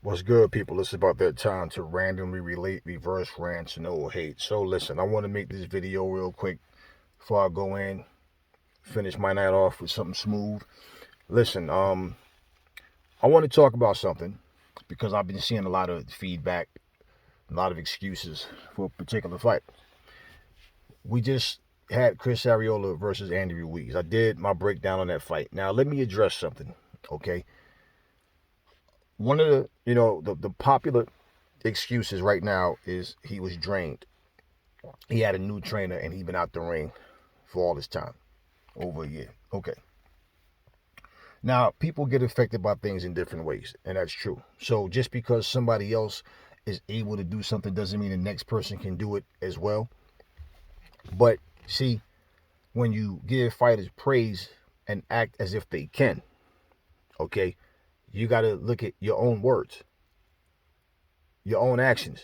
What's good, people? It's about that time to randomly relate reverse rants and old hate. So listen, I want to make this video real quick before I go in, finish my night off with something smooth. Listen, I want to talk about something because I've been seeing a lot of feedback, a lot of excuses for a particular fight. We just had Chris Areola versus Andy Ruiz. I did my breakdown on that fight. Now let me address something, okay? One of the popular excuses right now is he was drained. He had a new trainer and he'd been out the ring for all this time, over a year. Okay. Now, people get affected by things in different ways, and that's true. So just because somebody else is able to do something doesn't mean the next person can do it as well. But see, when you give fighters praise and act as if they can, okay, you got to look at your own words, your own actions.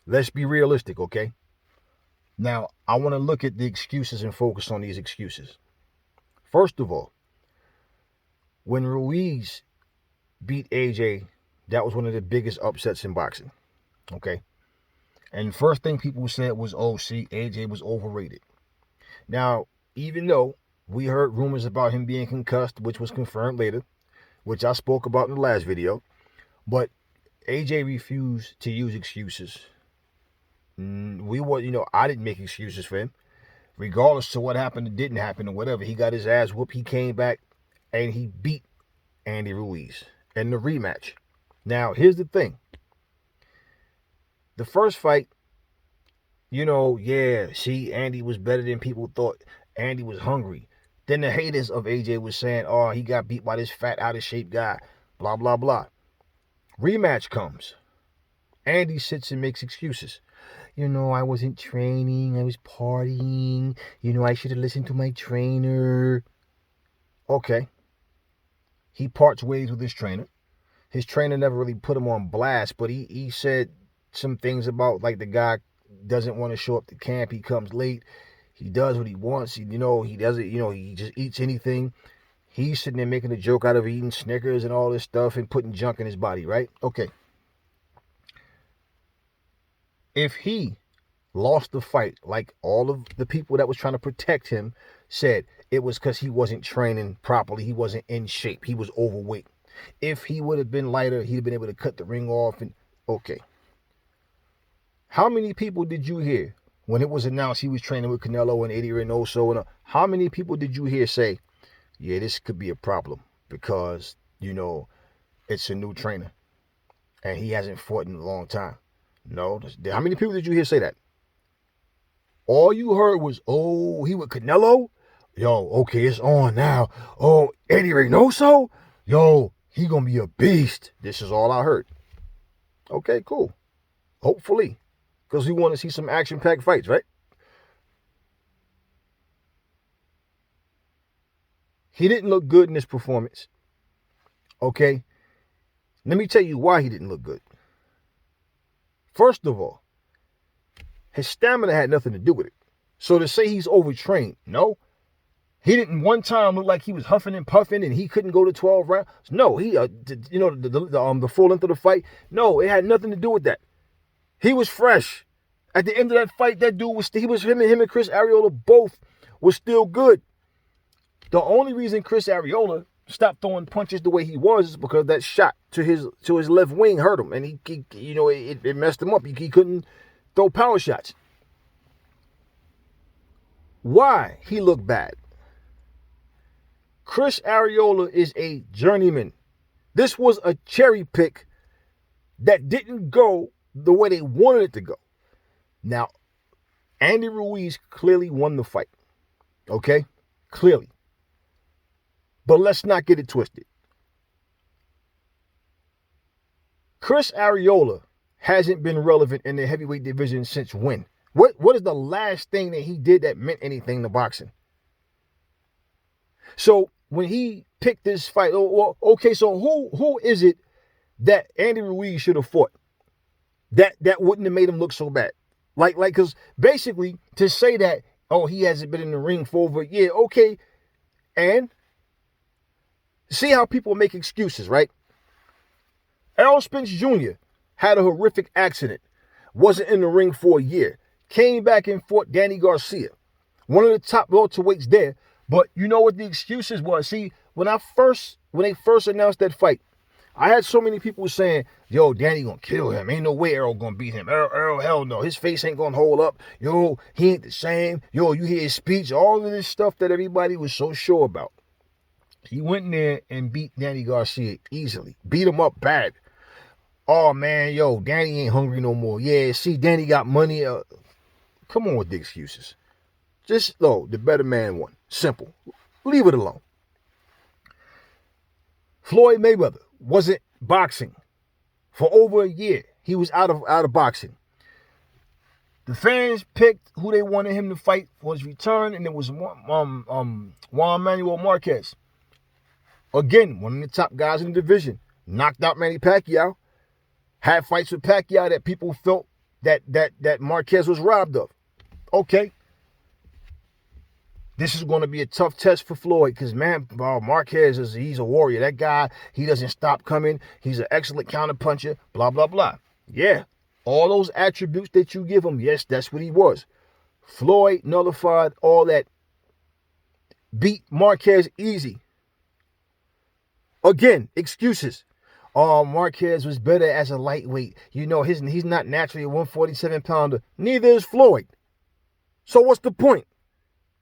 Let's be realistic, okay? Now, I want to look at the excuses and focus on these excuses. First of all, when Ruiz beat AJ, that was one of the biggest upsets in boxing, okay? And the first thing people said was, oh, see, AJ was overrated. Now, even though we heard rumors about him being concussed, which was confirmed later, which I spoke about in the last video, but AJ refused to use excuses. I didn't make excuses for him. Regardless of what happened or didn't happen or whatever, he got his ass whooped. He came back and he beat Andy Ruiz in the rematch. Now, here's the thing. The first fight, see, Andy was better than people thought. Andy was hungry. Then the haters of AJ was saying, oh, he got beat by this fat, out-of-shape guy, blah, blah, blah. Rematch comes. Andy sits and makes excuses. I wasn't training. I was partying. I should have listened to my trainer. Okay. He parts ways with his trainer. His trainer never really put him on blast, but he said some things about, like, the guy doesn't want to show up to camp. He comes late. He does what he wants. He doesn't, he just eats anything. He's sitting there making a joke out of eating Snickers and all this stuff and putting junk in his body, right? Okay. If he lost the fight, like all of the people that was trying to protect him said, it was because he wasn't training properly. He wasn't in shape. He was overweight. If he would have been lighter, he'd have been able to cut the ring off. And okay. How many people did you hear when it was announced he was training with Canelo and Eddie Reynoso? And how many people did you hear say, yeah, this could be a problem because, it's a new trainer and he hasn't fought in a long time? No. How many people did you hear say that? All you heard was, oh, he with Canelo? Yo, okay, it's on now. Oh, Eddie Reynoso? Yo, he gonna be a beast. This is all I heard. Okay, cool. Hopefully. Because we want to see some action-packed fights, right? He didn't look good in this performance. Okay? Let me tell you why he didn't look good. First of all, his stamina had nothing to do with it. So to say he's overtrained, no. He didn't one time look like he was huffing and puffing and he couldn't go to 12 rounds. No, the full length of the fight. No, it had nothing to do with that. He was fresh. At the end of that fight, that dude him and Chris Areola both were still good. The only reason Chris Areola stopped throwing punches the way he was is because that shot to his left wing hurt him, and it messed him up. He couldn't throw power shots. Why he looked bad? Chris Areola is a journeyman. This was a cherry pick that didn't go the way they wanted it to go. Now, Andy Ruiz clearly won the fight. Okay? Clearly. But let's not get it twisted. Chris Areola hasn't been relevant in the heavyweight division since when? What is the last thing that he did that meant anything to boxing? So when he picked this fight, okay, so who is it that Andy Ruiz should have fought that wouldn't have made him look so bad? Like, because basically to say that, oh, he hasn't been in the ring for over a year, okay, and see how people make excuses, right? Errol Spence Jr. had a horrific accident. Wasn't in the ring for a year. Came back and fought Danny Garcia. One of the top welterweights there. But you know what the excuses was? See, when they first announced that fight, I had so many people saying, yo, Danny gonna kill him. Ain't no way Errol gonna beat him. Errol, hell no. His face ain't gonna hold up. Yo, he ain't the same. Yo, you hear his speech. All of this stuff that everybody was so sure about. He went in there and beat Danny Garcia easily. Beat him up bad. Oh, man, yo, Danny ain't hungry no more. Yeah, see, Danny got money. Come on with the excuses. Just, the better man won. Simple. Leave it alone. Floyd Mayweather wasn't boxing for over a year. He was out of boxing. The fans picked who they wanted him to fight for his return, and it was Juan Manuel Marquez. Again, one of the top guys in the division. Knocked out Manny Pacquiao. Had fights with Pacquiao that people felt that Marquez was robbed of. Okay. This is going to be a tough test for Floyd because, man, Marquez, he's a warrior. That guy, he doesn't stop coming. He's an excellent counterpuncher, blah, blah, blah. Yeah, all those attributes that you give him, yes, that's what he was. Floyd nullified all that. Beat Marquez easy. Again, excuses. Marquez was better as a lightweight. You know, he's not naturally a 147-pounder. Neither is Floyd. So what's the point?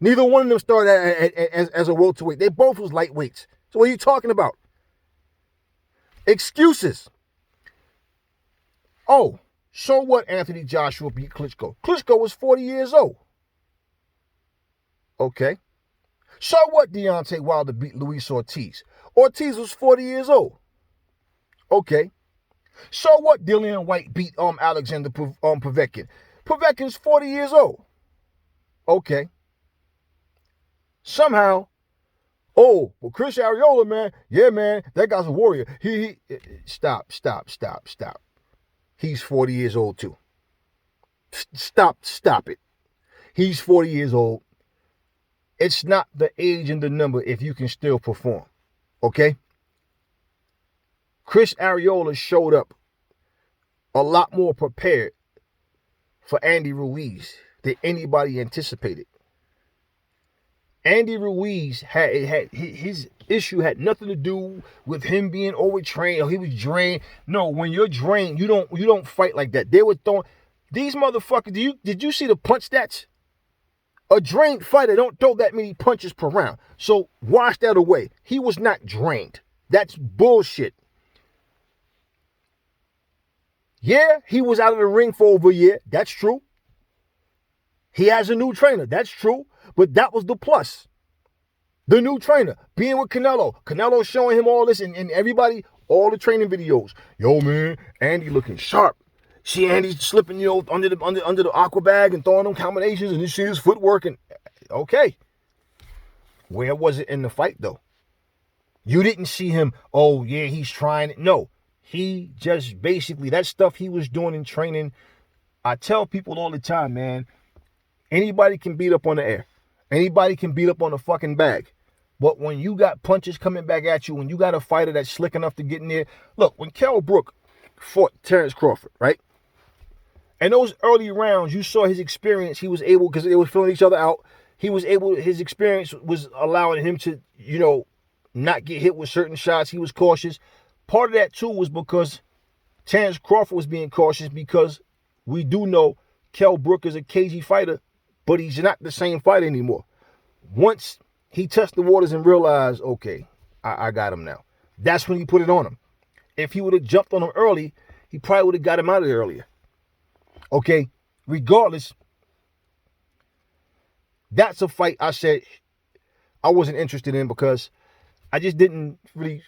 Neither one of them started as a welterweight. They both was lightweights. So what are you talking about? Excuses. Oh, so what Anthony Joshua beat Klitschko? Klitschko was 40 years old. Okay. So what Deontay Wilder beat Luis Ortiz? Ortiz was 40 years old. Okay. So what Dillian White beat Alexander Povetkin? Povetkin's 40 years old. Okay. Somehow, well, Chris Areola, man, yeah, man, that guy's a warrior. Stop. He's 40 years old too. Stop it. He's 40 years old. It's not the age and the number if you can still perform, okay? Chris Areola showed up a lot more prepared for Andy Ruiz than anybody anticipated. Andy Ruiz his issue had nothing to do with him being overtrained or he was drained. No, when you're drained, you don't fight like that. They were throwing these motherfuckers. Did you see the punch stats? A drained fighter don't throw that many punches per round. So wash that away. He was not drained. That's bullshit. Yeah, he was out of the ring for over a year. That's true. He has a new trainer. That's true. But that was the plus. The new trainer, being with Canelo. Canelo showing him all this and everybody, all the training videos. Yo, man, Andy looking sharp. See Andy slipping, under the aqua bag and throwing them combinations and you see his footwork. And okay. Where was it in the fight, though? You didn't see him, oh, yeah, he's trying it. No, he just basically, that stuff he was doing in training. I tell people all the time, man, anybody can beat up on the air. Anybody can beat up on the fucking bag. But when you got punches coming back at you, when you got a fighter that's slick enough to get in there. Look, when Kell Brook fought Terrence Crawford, right? And those early rounds, you saw his experience. He was able, because they were filling each other out, his experience was allowing him to, not get hit with certain shots. He was cautious. Part of that, too, was because Terrence Crawford was being cautious because we do know Kell Brook is a cagey fighter, but he's not the same fighter anymore. Once he touched the waters and realized, okay, I got him now. That's when he put it on him. If he would have jumped on him early, he probably would have got him out of there earlier. Okay, regardless, that's a fight I said I wasn't interested in because I just didn't really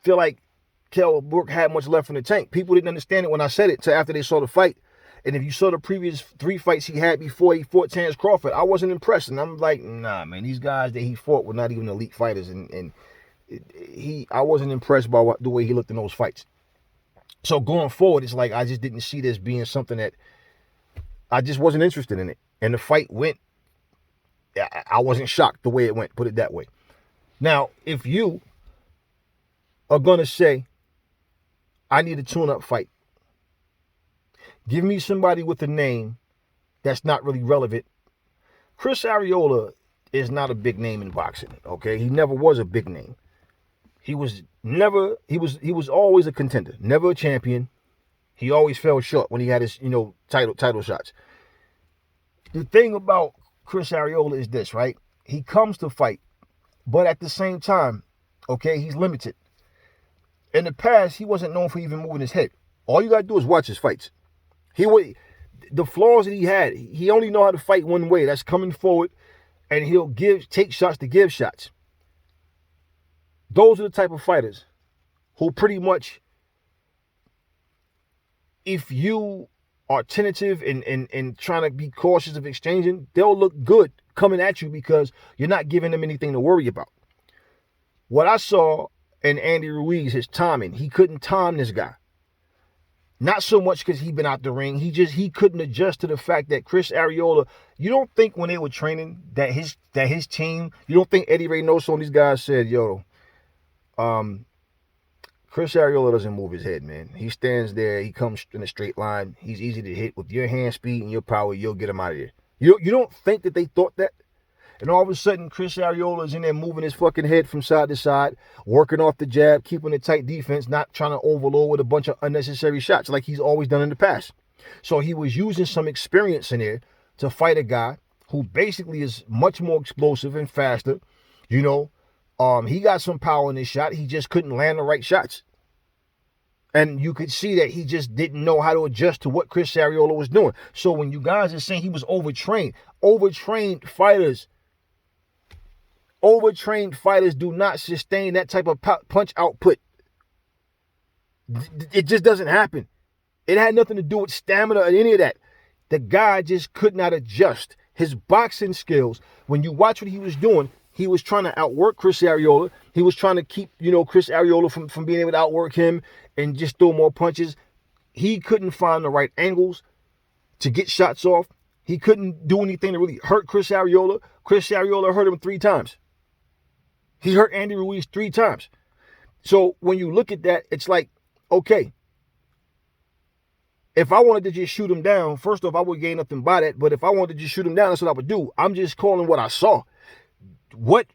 feel like Kell Brook had much left in the tank. People didn't understand it when I said it till after they saw the fight. And if you saw the previous 3 fights he had before he fought Terrence Crawford, I wasn't impressed. And I'm like, nah, man, these guys that he fought were not even elite fighters. I wasn't impressed by the way he looked in those fights. So going forward, it's like I just didn't see this being something that I just wasn't interested in it. And the fight went, I wasn't shocked the way it went, put it that way. Now, if you are going to say, I need a tune-up fight. Give me somebody with a name that's not really relevant. Chris Areola is not a big name in boxing, okay? He never was a big name. He was always a contender, never a champion. He always fell short when he had his, title shots. The thing about Chris Areola is this, right? He comes to fight, but at the same time, okay, he's limited. In the past, he wasn't known for even moving his head. All you got to do is watch his fights. The flaws that he had, he only know how to fight one way. That's coming forward, and he'll take shots to give shots. Those are the type of fighters who pretty much, if you are tentative and trying to be cautious of exchanging, they'll look good coming at you because you're not giving them anything to worry about. What I saw in Andy Ruiz, his timing, he couldn't time this guy. Not so much because he'd been out the ring. He couldn't adjust to the fact that Chris Areola, you don't think when they were training that his team, you don't think Eddie Reynoso and these guys said, Chris Areola doesn't move his head, man. He stands there. He comes in a straight line. He's easy to hit. With your hand speed and your power, you'll get him out of there. You don't think that they thought that? And all of a sudden, Chris Areola is in there moving his fucking head from side to side, working off the jab, keeping a tight defense, not trying to overload with a bunch of unnecessary shots like he's always done in the past. So he was using some experience in there to fight a guy who basically is much more explosive and faster. He got some power in his shot. He just couldn't land the right shots. And you could see that he just didn't know how to adjust to what Chris Areola was doing. So when you guys are saying he was overtrained fighters do not sustain that type of punch output. It just doesn't happen. It had nothing to do with stamina or any of that. The guy just could not adjust his boxing skills. When you watch what he was doing, he was trying to outwork Chris Areola. He was trying to keep, Chris Areola from being able to outwork him and just throw more punches. He couldn't find the right angles to get shots off. He couldn't do anything to really hurt Chris Areola. Chris Areola hurt him 3 times. He hurt Andy Ruiz 3 times. So when you look at that, it's like, okay, if I wanted to just shoot him down, first off, I would gain nothing by that. But if I wanted to just shoot him down, that's what I would do. I'm just calling what I saw. What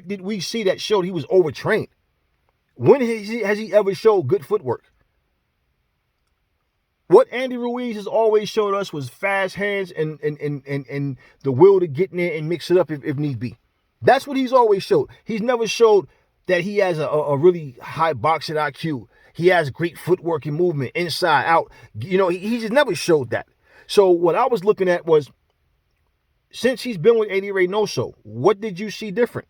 did we see that showed he was overtrained? When has he ever showed good footwork? What Andy Ruiz has always showed us was fast hands and the will to get in there and mix it up if need be. That's what he's always showed. He's never showed that he has a really high boxing IQ. He has great footwork and movement, inside, out. He just never showed that. So what I was looking at was, since he's been with Eddie Reynoso, what did you see different?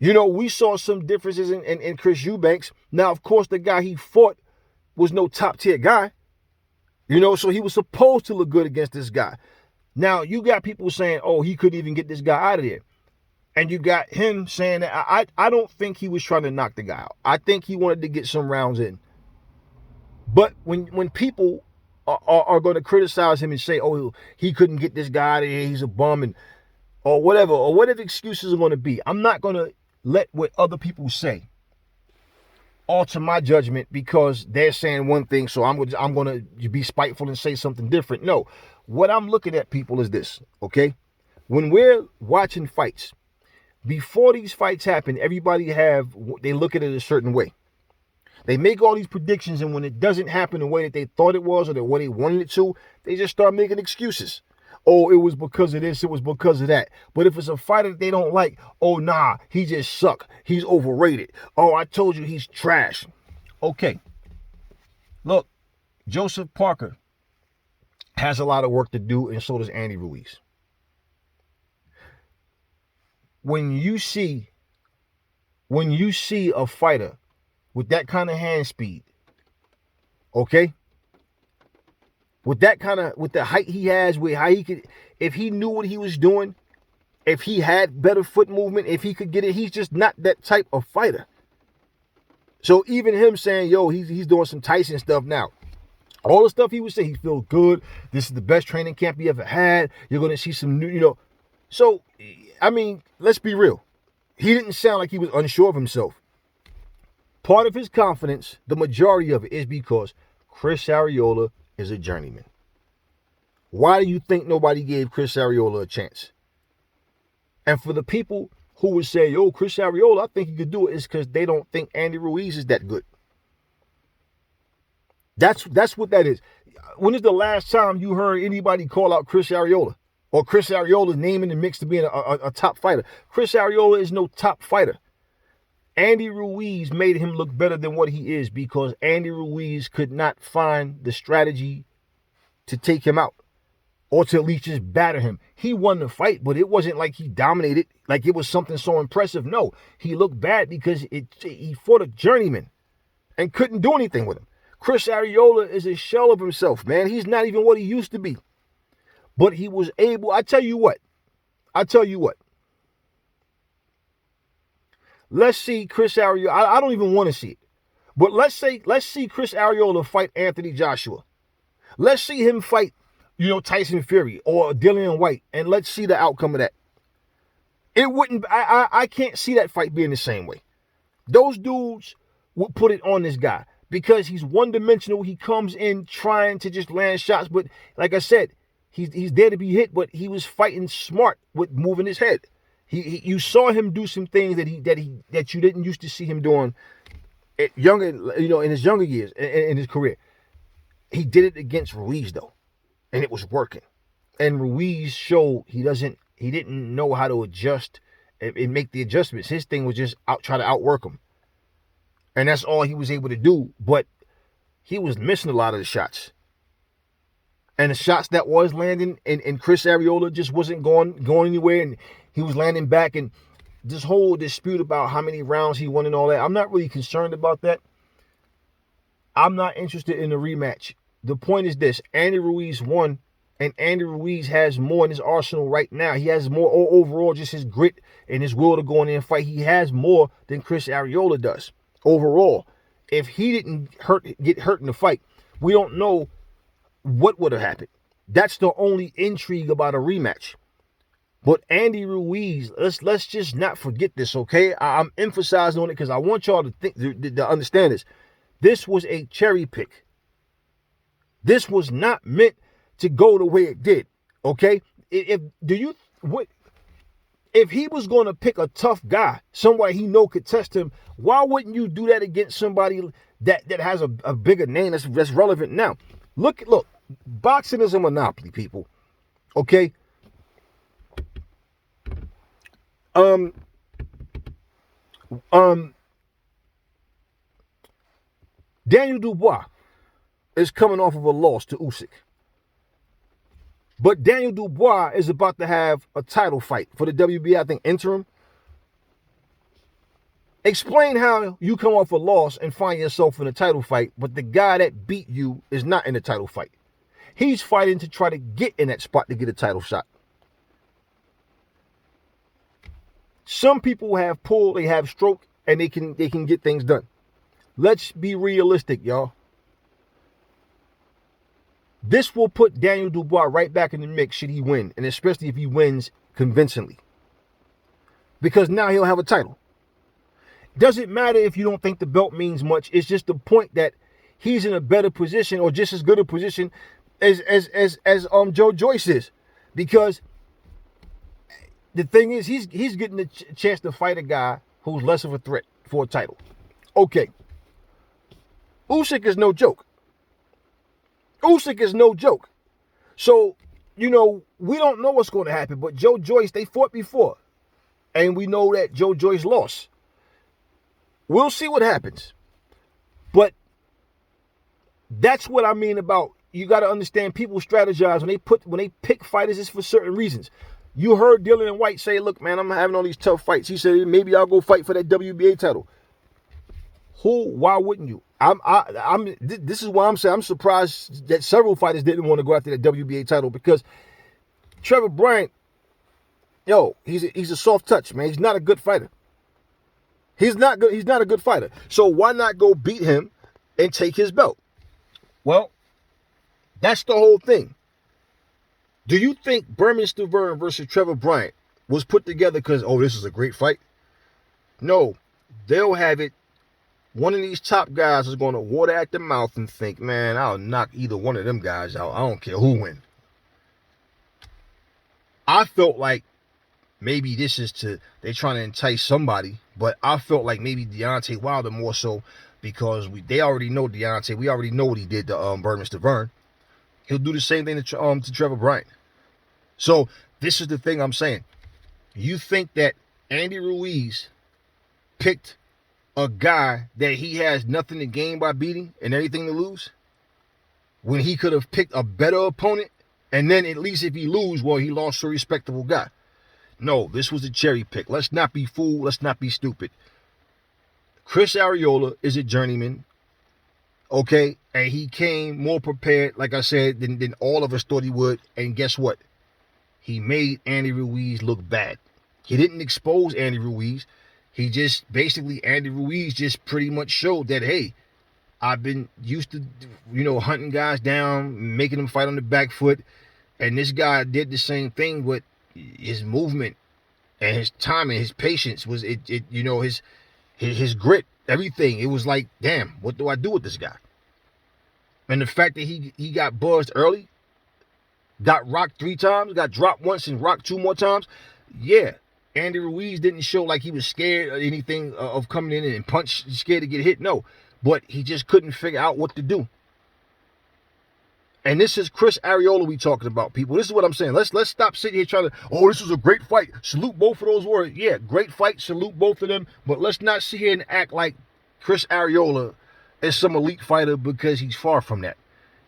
We saw some differences in Chris Eubanks. Now, of course, the guy he fought was no top-tier guy. So he was supposed to look good against this guy. Now, you got people saying, oh, he couldn't even get this guy out of there. And you got him saying that I don't think he was trying to knock the guy out. I think he wanted to get some rounds in. But when people are going to criticize him and say, oh, he couldn't get this guy out of here, he's a bum, or whatever excuses are going to be, I'm not going to let what other people say alter my judgment because they're saying one thing, so I'm going to be spiteful and say something different. No, what I'm looking at, people, is this, okay? When we're watching fights, before these fights happen, they look at it a certain way. They make all these predictions, and when it doesn't happen the way that they thought it was or the way they wanted it to, they just start making excuses. Oh, it was because of this, it was because of that. But if it's a fighter that they don't like, oh, nah, he just suck. He's overrated. Oh, I told you he's trash. Okay. Look, Joseph Parker has a lot of work to do, and so does Andy Ruiz. When you see a fighter with that kind of hand speed, okay, with the height he has, with how he could, if he knew what he was doing, if he had better foot movement, if he could get it, he's just not that type of fighter. So even him saying, yo, he's doing some Tyson stuff now. All the stuff he would say, he feels good. This is the best training camp he ever had. You're going to see some new, So, I mean, let's be real. He didn't sound like he was unsure of himself. part of his confidence, the majority of it, is because Chris Areola is a journeyman. Why do you think nobody gave Chris Areola a chance? And for the people who would say, yo, Chris Areola, I think he could do it, is because they don't think Andy Ruiz is that good. That's what that is. When is the last time you heard anybody call out Chris Areola? Or Chris Areola's name in the mix to being a top fighter? Chris Areola is no top fighter. Andy Ruiz made him look better than what he is because Andy Ruiz could not find the strategy to take him out or to at least just batter him. He won the fight, but it wasn't like he dominated, like it was something so impressive. No, he looked bad because he fought a journeyman and couldn't do anything with him. Chris Areola is a shell of himself, man. He's not even what he used to be. But he was able, I tell you what. Let's see Chris Areola. I don't even want to see it. But let's see Chris Areola fight Anthony Joshua. Let's see him fight, Tyson Fury or Dillian White, and let's see the outcome of that. It wouldn't, I can't see that fight being the same way. Those dudes would put it on this guy because he's one-dimensional. He comes in trying to just land shots, but like I said, he's there to be hit, but he was fighting smart with moving his head. You saw him do some things that you didn't used to see him doing in his younger years in his career. He did it against Ruiz though, and it was working. And Ruiz showed he didn't know how to adjust and make the adjustments. His thing was just try to outwork him, and that's all he was able to do. But he was missing a lot of the shots. And the shots that was landing, and Chris Areola just wasn't going anywhere, and he was landing back. And this whole dispute about how many rounds he won and all that, I'm not really concerned about that. I'm not interested in the rematch. The point is this: Andy Ruiz won, and Andy Ruiz has more in his arsenal right now. He has more overall, just his grit and his will to go in there and fight. He has more than Chris Areola does overall. If he didn't get hurt in the fight, we don't know what would have happened. That's the only intrigue about a rematch. But Andy Ruiz, let's just not forget this, okay? I'm emphasizing on it because I want y'all to think to understand this. This was a cherry pick. This was not meant to go the way it did, okay? If he was going to pick a tough guy, somebody he know could test him, why wouldn't you do that against somebody that has a bigger name that's relevant now? Look, boxing is a monopoly, people. Okay? Daniel Dubois is coming off of a loss to Usyk. But Daniel Dubois is about to have a title fight for the WBA, I think, interim. Explain how you come off a loss and find yourself in a title fight, but the guy that beat you is not in a title fight. He's fighting to try to get in that spot to get a title shot. Some people have pull, they have stroke, and they can get things done. Let's be realistic, y'all. This will put Daniel Dubois right back in the mix should he win, and especially if he wins convincingly. Because now he'll have a title. Doesn't matter if you don't think the belt means much. It's just the point that he's in a better position or just as good a position as Joe Joyce is. Because the thing is, he's getting a chance to fight a guy who's less of a threat for a title. Okay. Usyk is no joke. Usyk is no joke. So, we don't know what's going to happen. But Joe Joyce, they fought before. And we know that Joe Joyce lost. We'll see what happens. But that's what I mean about, you got to understand, people strategize when they pick fighters, it's for certain reasons. You heard Dillian White say, look, man, I'm having all these tough fights. He said, maybe I'll go fight for that WBA title. Why wouldn't you? This is why I'm saying I'm surprised that several fighters didn't want to go after that WBA title, because Trevor Bryant, he's a soft touch, man. He's not a good fighter. He's not good. He's not a good fighter. So why not go beat him and take his belt? Well, that's the whole thing. Do you think Berman Stavern versus Trevor Bryant was put together because, this is a great fight? No, they'll have it one of these top guys is going to water at the mouth and think, man, I'll knock either one of them guys out. I don't care who wins. I felt like maybe this is they're trying to entice somebody, but I felt like maybe Deontay Wilder more so because they already know Deontay. We already know what he did to Berman Stavern. He'll do the same thing to Trevor Bryant. So this is the thing I'm saying. You think that Andy Ruiz picked a guy that he has nothing to gain by beating and everything to lose, when he could have picked a better opponent, and then at least if he lose, well, he lost to a respectable guy. No, this was a cherry pick. Let's not be fooled. Let's not be stupid. Chris Areola is a journeyman, okay? And he came more prepared, like I said, than all of us thought he would. And guess what? He made Andy Ruiz look bad. He didn't expose Andy Ruiz. He just, basically, Andy Ruiz just pretty much showed that, hey, I've been used to, hunting guys down, making them fight on the back foot. And this guy did the same thing, but his movement and his timing, his patience was his grit, everything. It was like, damn, what do I do with this guy? And the fact that he got buzzed early, got rocked 3 times, got dropped once and rocked 2 more times. Yeah, Andy Ruiz didn't show like he was scared of anything of coming in and punch, scared to get hit. No, but he just couldn't figure out what to do. And this is Chris Areola we talking about, people. This is what I'm saying. Let's stop sitting here trying to, this was a great fight. Salute both of those words. Yeah, great fight. Salute both of them. But let's not sit here and act like Chris Areola is some elite fighter, because he's far from that.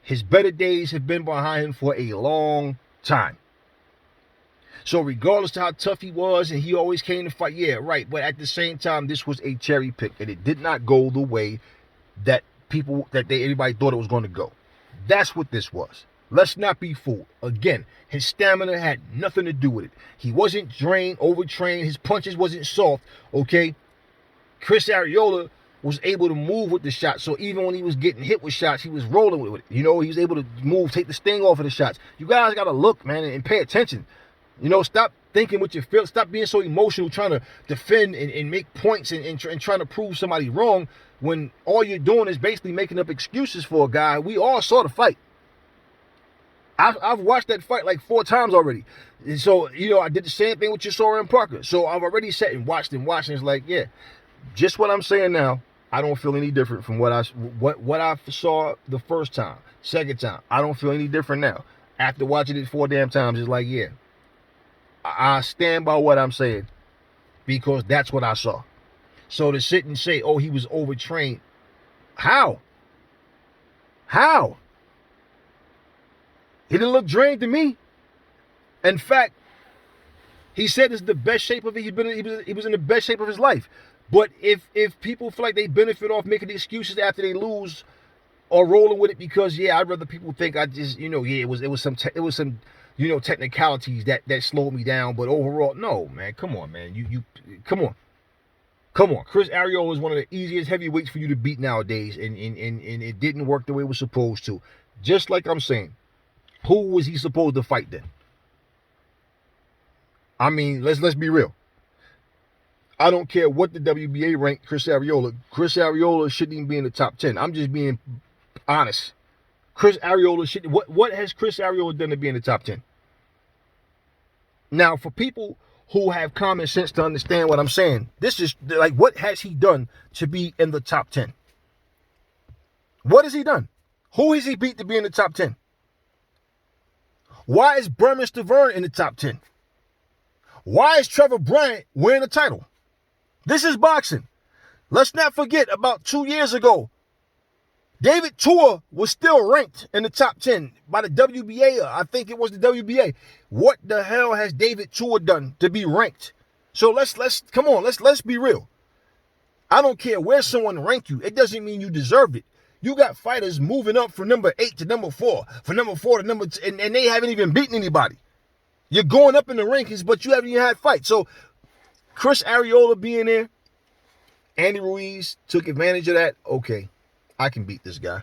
His better days have been behind him for a long time. So regardless of how tough he was and he always came to fight, yeah, right. But at the same time, this was a cherry pick, and it did not go the way that everybody thought it was going to go. That's what this was. Let's not be fooled. Again, his stamina had nothing to do with it. He wasn't drained, overtrained. His punches wasn't soft, okay? Chris Areola was able to move with the shots. So even when he was getting hit with shots, he was rolling with it. He was able to move, take the sting off of the shots. You guys got to look, man, and pay attention. Stop thinking what you feel. Stop being so emotional, trying to defend and make points and trying to prove somebody wrong, when all you're doing is basically making up excuses for a guy. We all saw the fight. I've watched that fight like 4 times already. And so, I did the same thing with Chisora and Parker. So I've already sat and watched. It's like, yeah, just what I'm saying now, I don't feel any different from what I saw the first time, second time. I don't feel any different now. After watching it 4 damn times, it's like, yeah, I stand by what I'm saying, because that's what I saw. So to sit and say, oh, he was overtrained, how? He didn't look drained to me. In fact, he said it's the best shape of it. He was in the best shape of his life. But if people feel like they benefit off making excuses after they lose, or rolling with it because, yeah, I'd rather people think I just, it was some technicalities that slowed me down. But overall, no, man, come on, man. You come on. Chris Areola is one of the easiest heavyweights for you to beat nowadays, and it didn't work the way it was supposed to. Just like I'm saying, who was he supposed to fight then? I mean, let's be real. I don't care what the WBA ranked Chris Areola. Chris Areola shouldn't even be in the top 10. I'm just being honest. Chris Areola should. What has Chris Areola done to be in the top 10? Now, for people who have common sense to understand what I'm saying, this is like, what has he done to be in the top 10? What has he done? Who has he beat to be in the top 10? Why is Berman Stavern in the top 10? Why is Trevor Bryant wearing a title? This is boxing. Let's not forget, about 2 years ago, David Tua was still ranked in the top 10 by the WBA. I think it was the WBA. What the hell has David Tua done to be ranked? So let's be real. I don't care where someone ranked you. It doesn't mean you deserved it. You got fighters moving up from number 8 to number 4, from number 4 to number 10, and they haven't even beaten anybody. You're going up in the rankings, but you haven't even had fights. So Chris Areola being there, Andy Ruiz took advantage of that. Okay, I can beat this guy.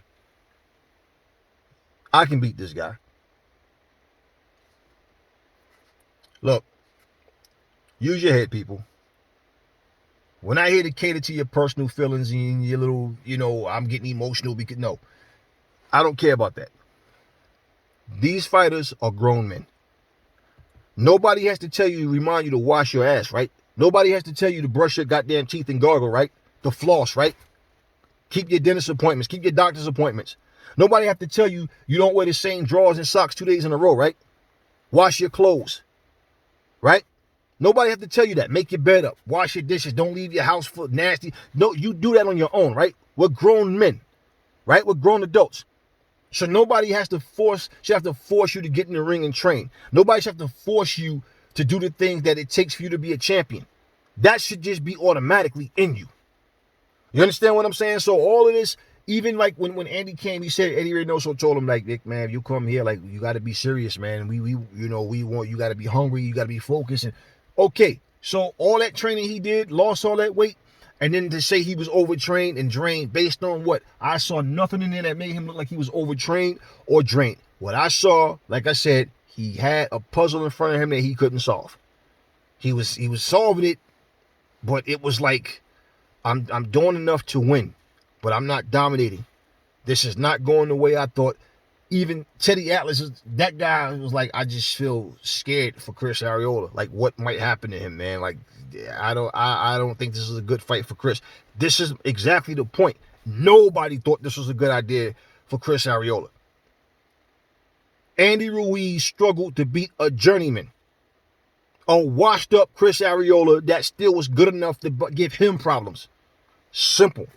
Look, use your head, people. We're not here to cater to your personal feelings and your little, I'm getting emotional because, no. I don't care about that. These fighters are grown men. Nobody has to tell you, remind you to wash your ass, right? Nobody has to tell you to brush your goddamn teeth and gargle, right? To floss, right? Keep your dentist appointments. Keep your doctor's appointments. Nobody have to tell you you don't wear the same drawers and socks 2 days in a row, right? Wash your clothes, right? Nobody have to tell you that. Make your bed up. Wash your dishes. Don't leave your house full nasty. No, you do that on your own, right? We're grown men, right? We're grown adults. So nobody should have to force you to get in the ring and train. Nobody should have to force you to do the things that it takes for you to be a champion. That should just be automatically in you. You understand what I'm saying? So all of this, even like when Andy came, he said, Eddie Reynoso told him, like, Nick, man, if you come here, like, you got to be serious, man. We want, you got to be hungry. You got to be focused. And okay, so all that training he did, lost all that weight. And then to say he was overtrained and drained based on what? I saw nothing in there that made him look like he was overtrained or drained. What I saw, like I said, he had a puzzle in front of him that he couldn't solve. He was solving it, but it was like, I'm doing enough to win, but I'm not dominating. This is not going the way I thought. Even Teddy Atlas, that guy was like, I just feel scared for Chris Areola. Like, what might happen to him, man? Like, I don't think this is a good fight for Chris. This is exactly the point. Nobody thought this was a good idea for Chris Areola. Andy Ruiz struggled to beat a journeyman. A washed up Chris Areola that still was good enough to give him problems. Simple.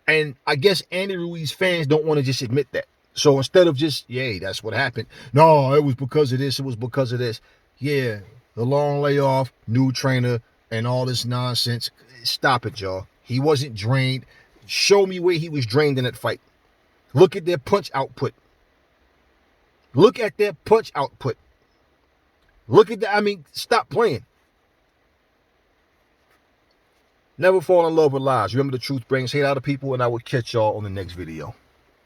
And I guess Andy Ruiz fans don't want to just admit that. So instead of just, yay, that's what happened. No, it was because of this. It was because of this. Yeah, the long layoff, new trainer, and all this nonsense. Stop it, y'all. He wasn't drained. Show me where he was drained in that fight. Look at their punch output. Look at their punch output. Look at that. I mean, stop playing. Never fall in love with lies. Remember, the truth brings hate out of people, and I will catch y'all on the next video.